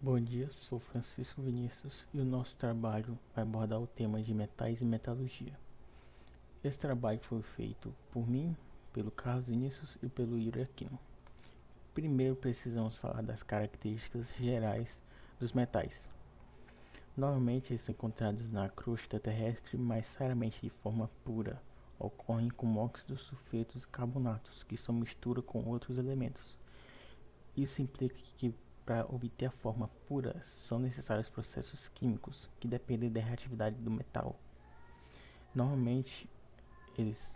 Bom dia, sou Francisco Vinícius e o nosso trabalho vai abordar o tema de metais e metalurgia. Esse trabalho foi feito por mim, pelo Carlos Vinícius e pelo Yuri Aquino. Primeiro precisamos falar das características gerais dos metais. Normalmente eles são encontrados na crosta terrestre, mas raramente de forma pura. Ocorrem como óxidos, sulfetos e carbonatos, que são mistura com outros elementos. Isso implica que para obter a forma pura são necessários processos químicos que dependem da reatividade do metal. Normalmente eles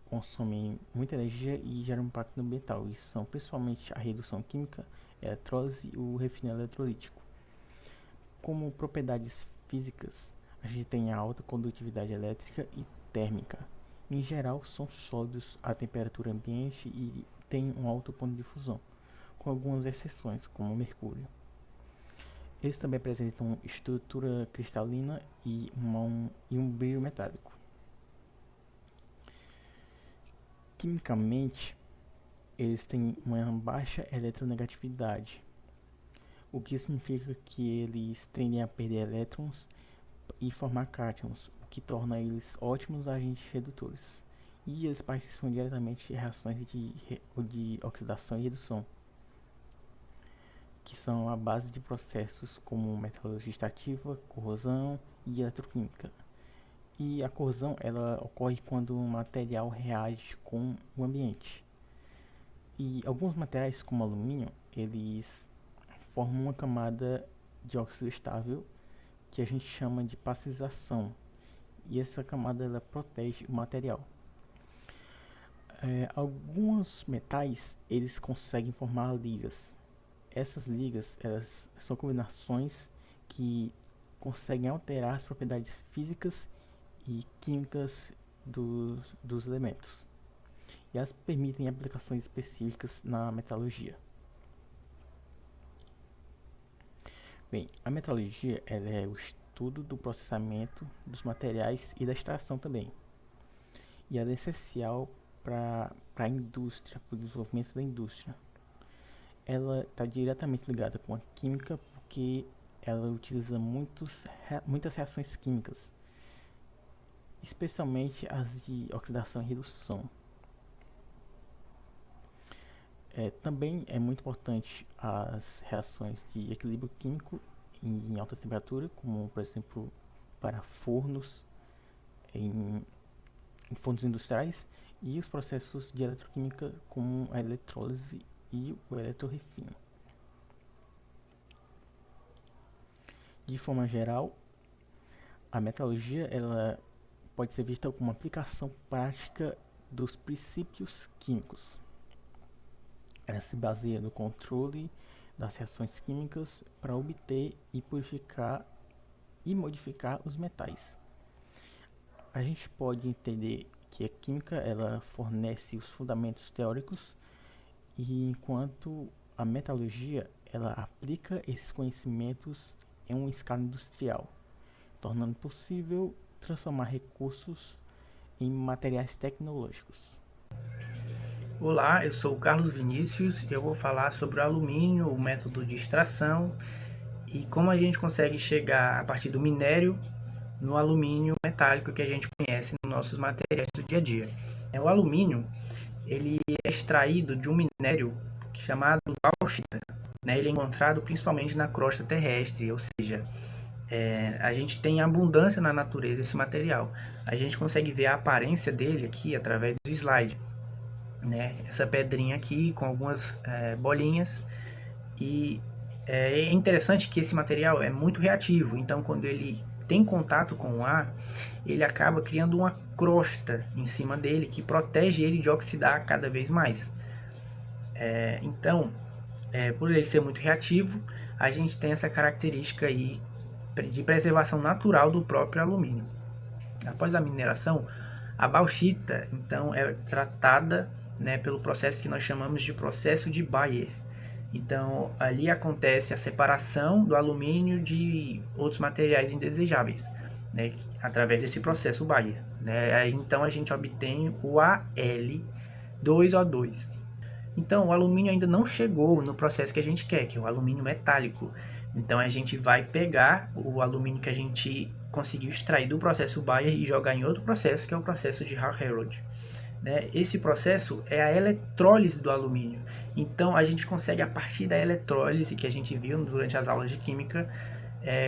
consomem muita energia e geram impacto ambiental. Isso são principalmente a redução química, a eletrólise e o refino eletrolítico. Como propriedades físicas, a gente tem a alta condutividade elétrica e térmica. Em geral, são sólidos à temperatura ambiente e têm um alto ponto de fusão, com algumas exceções, como o mercúrio. Eles também apresentam estrutura cristalina e um brilho metálico. Quimicamente, eles têm uma baixa eletronegatividade, o que significa que eles tendem a perder elétrons e formar cátions, o que torna eles ótimos agentes redutores. E eles participam diretamente de reações de oxidação e redução, que são a base de processos como metalurgia extrativa, corrosão e eletroquímica. E a corrosão ela ocorre quando um material reage com o ambiente. E alguns materiais, como alumínio, eles formam uma camada de óxido estável que a gente chama de passivização. E essa camada ela protege o material. Alguns metais eles conseguem formar ligas. Essas ligas elas são combinações que conseguem alterar as propriedades físicas e químicas dos elementos. E elas permitem aplicações específicas na metalurgia. Bem, a metalurgia ela é o estudo do processamento dos materiais e da extração também. E ela é essencial para a indústria, para o desenvolvimento da indústria. Ela está diretamente ligada com a química porque ela utiliza muitas reações químicas, especialmente as de oxidação e redução. Também é muito importante as reações de equilíbrio químico em alta temperatura, como por exemplo para fornos, em, em fornos industriais, e os processos de eletroquímica como a eletrólise e o eletrorefino. De forma geral, a metalurgia ela pode ser vista como uma aplicação prática dos princípios químicos. Ela se baseia no controle das reações químicas para obter e purificar e modificar os metais. A gente pode entender que a química ela fornece os fundamentos teóricos e enquanto a metalurgia ela aplica esses conhecimentos em uma escala industrial, tornando possível transformar recursos em materiais tecnológicos. Olá, eu sou o Carlos Vinícius e eu vou falar sobre o alumínio, o método de extração e como a gente consegue chegar a partir do minério no alumínio metálico que a gente conhece nos nossos materiais do dia a dia. O alumínio ele é extraído de um minério chamado bauxita. Ele é encontrado principalmente na crosta terrestre, ou seja, a gente tem abundância na natureza esse material. A gente consegue ver a aparência dele aqui através do slide. Essa pedrinha aqui com algumas bolinhas e é interessante que esse material é muito reativo, então quando ele tem contato com o ar, ele acaba criando uma crosta em cima dele que protege ele de oxidar cada vez mais. Então, por ele ser muito reativo, a gente tem essa característica aí de preservação natural do próprio alumínio. Após a mineração, a bauxita então é tratada, pelo processo que nós chamamos de processo de Bayer. Então ali acontece a separação do alumínio de outros materiais indesejáveis, através desse processo Bayer. Então a gente obtém o Al2O2. Então o alumínio ainda não chegou no processo que a gente quer, que é o alumínio metálico, Então a gente vai pegar o alumínio que a gente conseguiu extrair do processo Bayer e jogar em outro processo, que é o processo de Hall-Hérold. Né? Esse processo é a eletrólise do alumínio. Então a gente consegue, a partir da eletrólise que a gente viu durante as aulas de química,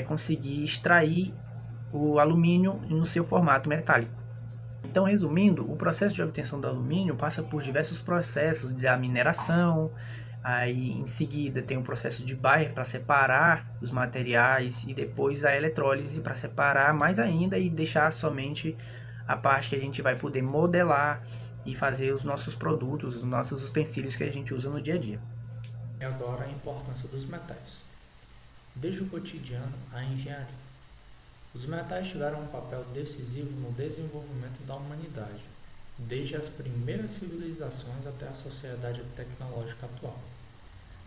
conseguir extrair o alumínio no seu formato metálico. Então, resumindo, o processo de obtenção do alumínio passa por diversos processos da mineração, aí em seguida tem o processo de Bayer para separar os materiais e depois a eletrólise para separar mais ainda e deixar somente a parte que a gente vai poder modelar e fazer os nossos produtos, os nossos utensílios que a gente usa no dia a dia. E agora a importância dos metais. Desde o cotidiano à engenharia. Os metais tiveram um papel decisivo no desenvolvimento da humanidade, desde as primeiras civilizações até a sociedade tecnológica atual.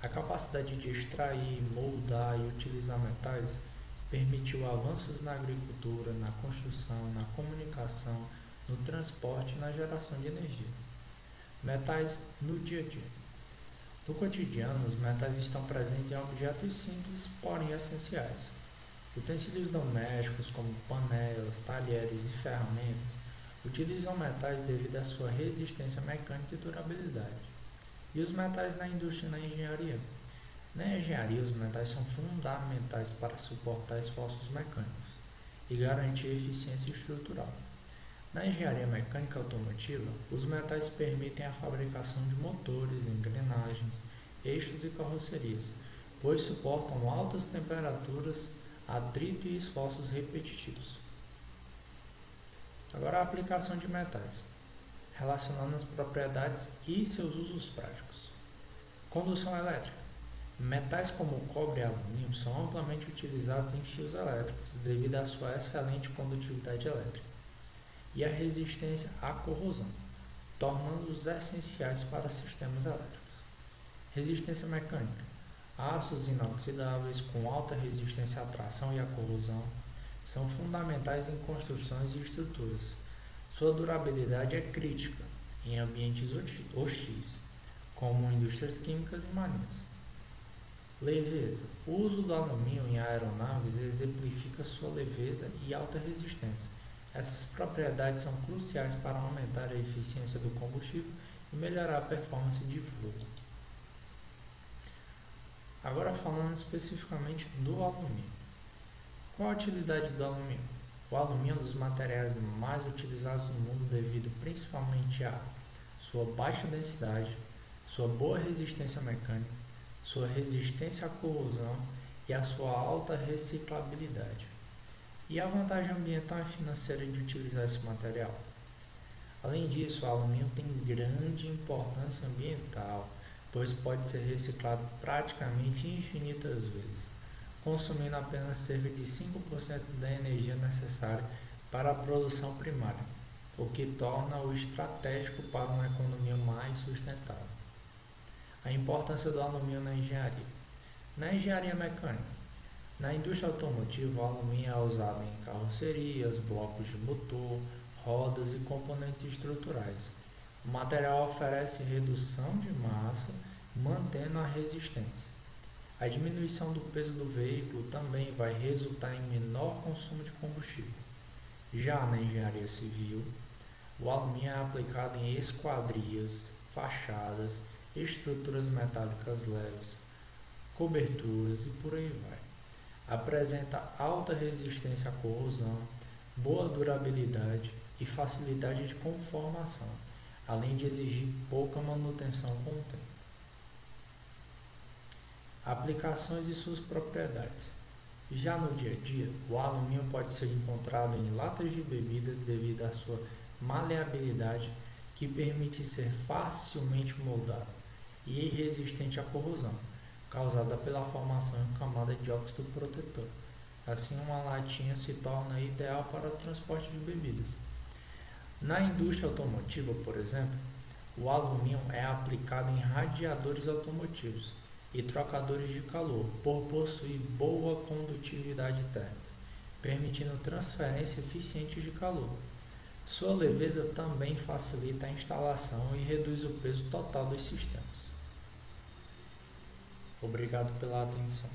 A capacidade de extrair, moldar e utilizar metais permitiu avanços na agricultura, na construção, na comunicação, no transporte e na geração de energia. Metais no dia a dia. No cotidiano, os metais estão presentes em objetos simples, porém essenciais. Utensílios domésticos como panelas, talheres e ferramentas utilizam metais devido à sua resistência mecânica e durabilidade. E os metais na indústria e na engenharia? Na engenharia, os metais são fundamentais para suportar esforços mecânicos e garantir eficiência estrutural. Na engenharia mecânica automotiva, os metais permitem a fabricação de motores, engrenagens, eixos e carrocerias, pois suportam altas temperaturas, atrito e esforços repetitivos. Agora a aplicação de metais, relacionando as propriedades e seus usos práticos. Condução elétrica. Metais como o cobre e alumínio são amplamente utilizados em fios elétricos devido à sua excelente condutividade elétrica e a resistência à corrosão, tornando-os essenciais para sistemas elétricos. Resistência mecânica. Aços inoxidáveis com alta resistência à tração e à corrosão são fundamentais em construções e estruturas. Sua durabilidade é crítica em ambientes hostis, como indústrias químicas e marinhas. Leveza. O uso do alumínio em aeronaves exemplifica sua leveza e alta resistência. Essas propriedades são cruciais para aumentar a eficiência do combustível e melhorar a performance de voo. Agora falando especificamente do alumínio. Qual a utilidade do alumínio? O alumínio é um dos materiais mais utilizados no mundo devido principalmente a sua baixa densidade, sua boa resistência mecânica, sua resistência à corrosão e a sua alta reciclabilidade. E a vantagem ambiental e financeira de utilizar esse material? Além disso, o alumínio tem grande importância ambiental, pois pode ser reciclado praticamente infinitas vezes, consumindo apenas cerca de 5% da energia necessária para a produção primária, o que torna-o estratégico para uma economia mais sustentável. A importância do alumínio na engenharia. Na engenharia mecânica. Na indústria automotiva, o alumínio é usado em carrocerias, blocos de motor, rodas e componentes estruturais. O material oferece redução de massa, mantendo a resistência. A diminuição do peso do veículo também vai resultar em menor consumo de combustível. Já na engenharia civil, o alumínio é aplicado em esquadrias, fachadas, estruturas metálicas leves, coberturas e por aí vai. Apresenta alta resistência à corrosão, boa durabilidade e facilidade de conformação, além de exigir pouca manutenção com o tempo. Aplicações e suas propriedades. Já no dia a dia, o alumínio pode ser encontrado em latas de bebidas devido à sua maleabilidade, que permite ser facilmente moldado, e resistente à corrosão, causada pela formação em camada de óxido protetor. Assim, uma latinha se torna ideal para o transporte de bebidas. Na indústria automotiva, por exemplo, o alumínio é aplicado em radiadores automotivos e trocadores de calor, por possuir boa condutividade térmica, permitindo transferência eficiente de calor. Sua leveza também facilita a instalação e reduz o peso total dos sistemas. Obrigado pela atenção.